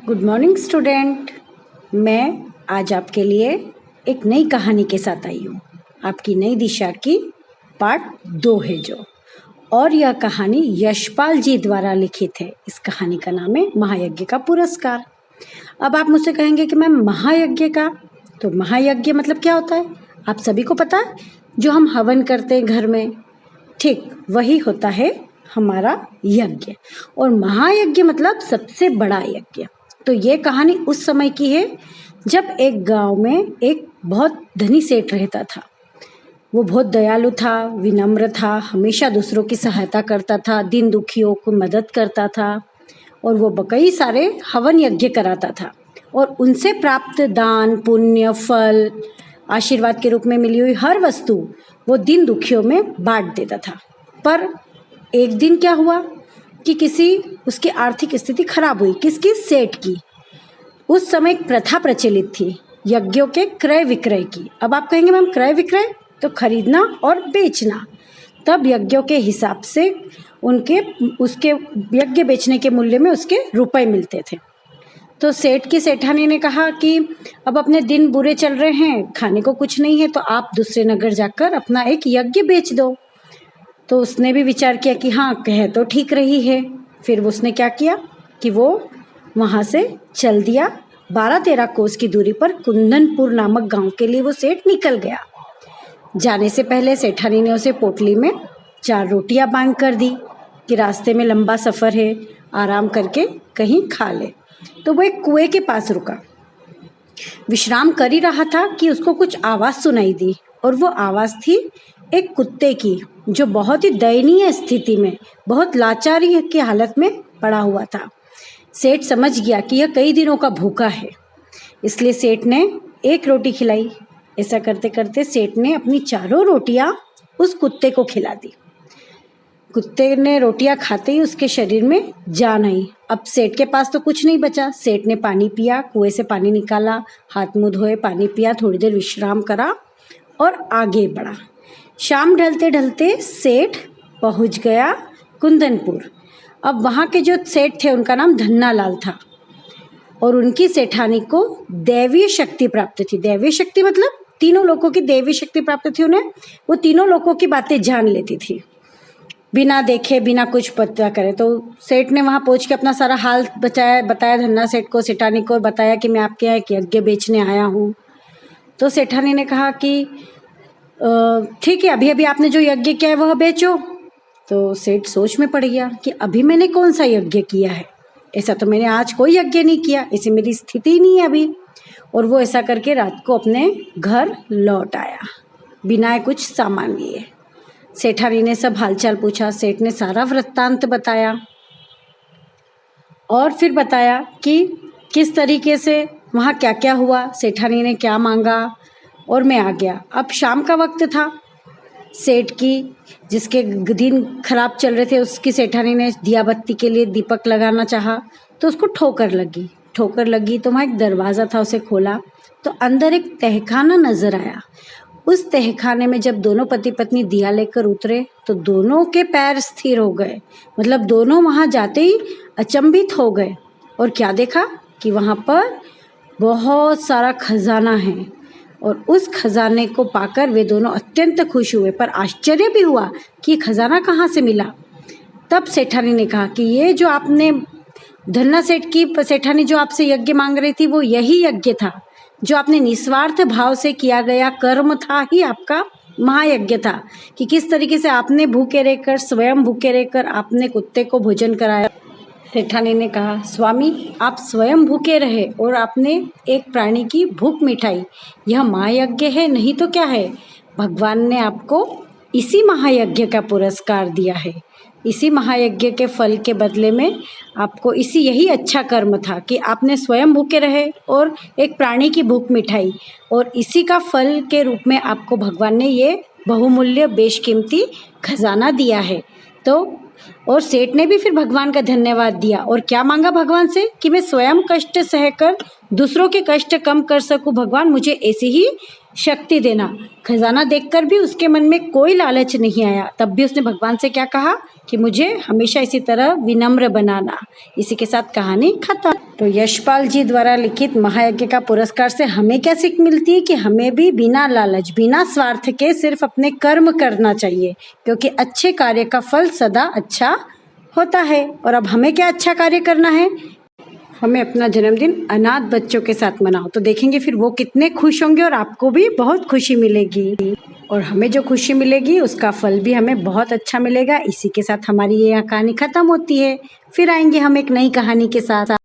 Good morning student. मैं आज आपके लिए एक नई कहानी के साथ आई हूँ। आपकी नई दिशा की पार्ट 2 है जो, और यह कहानी यशपाल जी द्वारा लिखित है। इस कहानी का नाम है महायज्ञ का पुरस्कार। अब आप मुझसे कहेंगे कि मैम महायज्ञ का, तो महायज्ञ मतलब क्या होता है? आप सभी को पता है, जो हम हवन करते हैं घर में, ठीक वही होता है हमारा यज्ञ। और महायज्ञ मतलब सबसे बड़ा यज्ञ। तो ये कहानी उस समय की है जब एक गांव में एक बहुत धनी सेठ रहता था। वो बहुत दयालु था, विनम्र था, हमेशा दूसरों की सहायता करता था, दीन दुखियों को मदद करता था, और वो कई सारे हवन यज्ञ कराता था, और उनसे प्राप्त दान, पुण्य, फल, आशीर्वाद के रूप में मिली हुई हर वस्तु वो दीन दुखियों में बांट देता था। पर एक दिन क्या हुआ कि उसकी आर्थिक स्थिति खराब हुई। किसकी? सेठ की। उस समय एक प्रथा प्रचलित थी यज्ञों के क्रय विक्रय की। अब आप कहेंगे मैम क्रय विक्रय तो खरीदना और बेचना। तब यज्ञों के हिसाब से उसके यज्ञ बेचने के मूल्य में उसके रुपए मिलते थे। तो सेठ की सेठानी ने कहा कि अब अपने दिन बुरे चल रहे हैं, खाने को कुछ नहीं है, तो आप दूसरे नगर जाकर अपना एक यज्ञ बेच दो। तो उसने भी विचार किया कि हाँ, कह तो ठीक रही है। फिर उसने क्या किया कि वो वहाँ से चल दिया। 12-13 कोस की दूरी पर कुंदनपुर नामक गांव के लिए वो सेठ निकल गया। जाने से पहले सेठानी ने उसे पोटली में 4 रोटियां बांध कर दी कि रास्ते में लंबा सफ़र है, आराम करके कहीं खा ले। तो वो एक कुएं के पास रुका, विश्राम कर ही रहा था कि उसको कुछ आवाज़ सुनाई दी, और वो आवाज़ थी एक कुत्ते की, जो बहुत ही दयनीय स्थिति में, बहुत लाचारी की हालत में पड़ा हुआ था। सेठ समझ गया कि यह कई दिनों का भूखा है, इसलिए सेठ ने एक रोटी खिलाई। ऐसा करते करते सेठ ने अपनी 4 रोटियां उस कुत्ते को खिला दी। कुत्ते ने रोटियां खाते ही उसके शरीर में जान आई। अब सेठ के पास तो कुछ नहीं बचा। सेठ ने पानी पिया, कुएं से पानी निकाला, हाथ मुंह धोए, पानी पिया, थोड़ी देर विश्राम करा और आगे बढ़ा। शाम ढलते ढलते सेठ पहुंच गया कुंदनपुर। अब वहाँ के जो सेठ थे उनका नाम धन्ना लाल था, और उनकी सेठानी को दैवीय शक्ति प्राप्त थी। दैवीय शक्ति मतलब तीनों लोगों की दैवीय शक्ति प्राप्त थी उन्हें। वो तीनों लोगों की बातें जान लेती थी, बिना देखे, बिना कुछ पता करे। तो सेठ ने वहाँ पहुँच के अपना सारा हाल बताया धन्ना सेठ को, सेठानी को बताया कि मैं आपके यहाँ एक यज्ञ बेचने आया हूँ। तो सेठानी ने कहा कि ठीक है, अभी अभी आपने जो यज्ञ किया है वह बेचो। तो सेठ सोच में पड़ गया कि अभी मैंने कौन सा यज्ञ किया है, ऐसा तो मैंने आज कोई यज्ञ नहीं किया, ऐसी मेरी स्थिति ही नहीं है अभी। और वो ऐसा करके रात को अपने घर लौट आया बिना कुछ सामान लिए। सेठानी ने सब हालचाल पूछा, सेठ ने सारा वृत्तांत बताया, और फिर बताया कि किस तरीके से वहाँ क्या क्या हुआ, सेठानी ने क्या मांगा, और मैं आ गया। अब शाम का वक्त था। सेठ की, जिसके दिन खराब चल रहे थे, उसकी सेठानी ने दिया बत्ती के लिए दीपक लगाना चाहा, तो उसको ठोकर लगी। तो वहाँ एक दरवाज़ा था, उसे खोला तो अंदर एक तहखाना नजर आया। उस तहखाने में जब दोनों पति पत्नी दिया लेकर उतरे तो दोनों के पैर स्थिर हो गए। मतलब दोनों वहाँ जाते ही अचंभित हो गए, और क्या देखा कि वहाँ पर बहुत सारा खजाना है, और उस खजाने को पाकर वे दोनों अत्यंत खुश हुए, पर आश्चर्य भी हुआ कि ये खजाना कहाँ से मिला। तब सेठानी ने कहा कि ये जो आपने धन्ना सेठ की सेठानी जो आपसे यज्ञ मांग रही थी, वो यही यज्ञ था, जो आपने निस्वार्थ भाव से किया गया कर्म था ही आपका महायज्ञ था। कि किस तरीके से आपने स्वयं भूखे रहकर आपने कुत्ते को भोजन कराया। सेठानी ने कहा, स्वामी आप स्वयं भूखे रहे और आपने एक प्राणी की भूख मिटाई, यह महायज्ञ है, नहीं तो क्या है। भगवान ने आपको इसी महायज्ञ का पुरस्कार दिया है। इसी महायज्ञ के फल के बदले में आपको यही अच्छा कर्म था कि आपने स्वयं भूखे रहे और एक प्राणी की भूख मिटाई, और इसी का फल के रूप में आपको भगवान ने ये बहुमूल्य बेशकीमती खजाना दिया है। तो और सेठ ने भी फिर भगवान का धन्यवाद दिया, और क्या मांगा भगवान से कि मैं स्वयं कष्ट सहकर दूसरों के कष्ट कम कर सकूं। भगवान मुझे ऐसी ही शक्ति देना। खजाना देखकर भी उसके मन में कोई लालच नहीं आया, तब भी उसने भगवान से क्या कहा कि मुझे हमेशा इसी तरह विनम्र बनाना। इसी के साथ कहानी खत्म। तो यशपाल जी द्वारा लिखित महायज्ञ का पुरस्कार से हमें क्या सीख मिलती है कि हमें भी बिना लालच, बिना स्वार्थ के सिर्फ अपने कर्म करना चाहिए, क्योंकि अच्छे कार्य का फल सदा अच्छा होता है। और अब हमें क्या अच्छा कार्य करना है, हमें अपना जन्मदिन अनाथ बच्चों के साथ मनाओ, तो देखेंगे फिर वो कितने खुश होंगे और आपको भी बहुत खुशी मिलेगी। और हमें जो खुशी मिलेगी उसका फल भी हमें बहुत अच्छा मिलेगा। इसी के साथ हमारी ये कहानी खत्म होती है। फिर आएंगे हम एक नई कहानी के साथ।